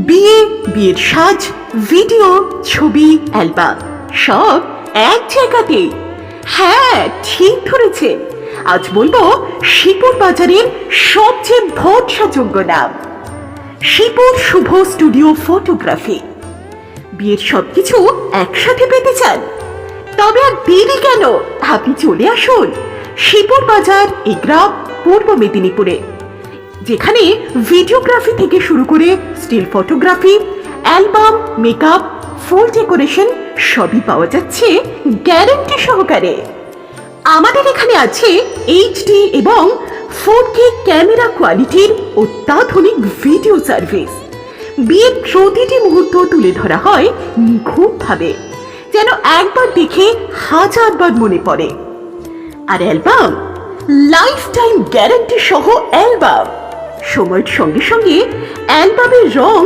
বিয়ে, বিয়ের সাজ, ভিডিও, ছবি, অ্যালবাম সব এক জায়গাতেই। হ্যাঁ, ঠিক ধরেছেন। আজ বলবো শিপুর বাজারের সবচেয়ে ভরসাযোগ্য নাম, শিপুর শুভ স্টুডিও ফটোগ্রাফি। বিয়ের সবকিছু একসাথে পেতে চান? তবে আর দেরি কেন, আপনি চলে আসুন শিপুর বাজার, এগরা, পূর্ব মেদিনীপুরে, যেখানে ভিডিওগ্রাফি থেকে শুরু করে স্টিল ফটোগ্রাফি, অ্যালবাম, মেকআপ, ফুল ডেকোরেশন সবই পাওয়া যাচ্ছে গ্যারান্টি সহকারে। আমাদের এখানে আছে এইচডি এবং 4K ক্যামেরা কোয়ালিটির অত্যাধুনিক ভিডিও সার্ভিস। বিয়ের প্রতিটি মুহূর্ত তুলে ধরা হয় নিখুঁতভাবে, যেন একবার দেখে হাজারবার মনে পড়ে। আর অ্যালবাম, লাইফ টাইম গ্যারান্টি সহ অ্যালবাম। সময়ের সঙ্গে সঙ্গে অ্যালবামের রং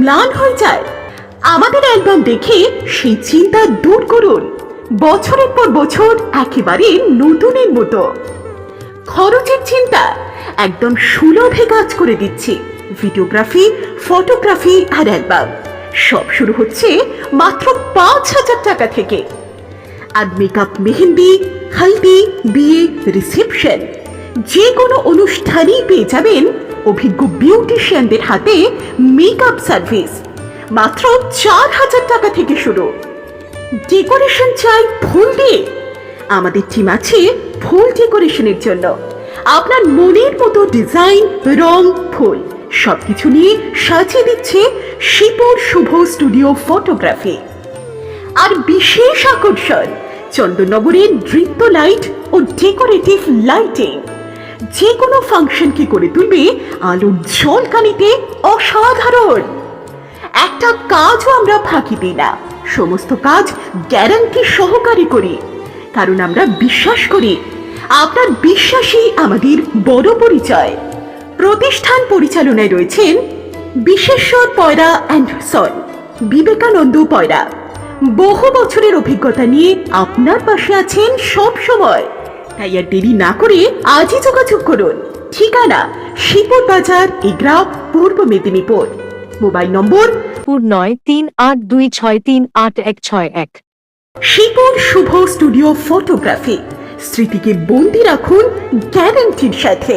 ম্লান হয়ে যায়। আমাদের অ্যালবাম দেখে সেই চিন্তা দূর করুন, বছরের পর বছর একেবারে নতুনের মতো। খরচের চিন্তা একদম সুলভে কাজ করে দিচ্ছি। ভিডিওগ্রাফি, ফটোগ্রাফি আর অ্যালবাম সব শুরু হচ্ছে মাত্র 5,000 টাকা থেকে। আর মেকআপ, মেহেন্দি, হলদি, বিয়ে, রিসেপশন যে কোনো অনুষ্ঠানেই পেয়ে যাবেন অভিজ্ঞ বিউটিশিয়ানদের হাতে মেকআপ সার্ভিস মাত্র 4,000 টাকা থেকে শুরু। ডেকোরেশন চাই ফুল দিয়ে? আমাদের টিম আছে ফুল ডেকোরেশনের জন্য। আপনার মনের মতো ডিজাইন, রং, ফুল সবকিছু নিয়ে সাজিয়ে দিচ্ছে শিপুর শুভ স্টুডিও ফটোগ্রাফি। আর বিশেষ আকর্ষণ, চন্দননগরের নৃত্য লাইট ও ডেকোরেটিভ লাইটিং যে কোনো ফাংশনকে করে তুলবে আলোর ঝলকানিতে অসাধারণ। একটা কাজও আমরা ফাঁকি দিই না, সমস্ত কাজ গ্যারান্টি সহকারে করি, কারণ আমরা বিশ্বাস করি আপনার বিশ্বাসই আমাদের বড় পরিচয়। প্রতিষ্ঠান পরিচালনায় রয়েছেন বিশেশ্বর পয়রা অ্যান্ড সন, বিবেকানন্দ পয়রা। বহু বছরের অভিজ্ঞতা নিয়ে আপনার পাশে আছেন সব সময়। তাই আর দেরি না করে আজই যোগাযোগ করুন। ঠিকানা শিপুর Bazar, Egra, Purba Medinipur. Mobile number 9382638161। Shipur Shubho studio photography. স্মৃতিকে বন্দি রাখুন গ্যারান্টির সাথে।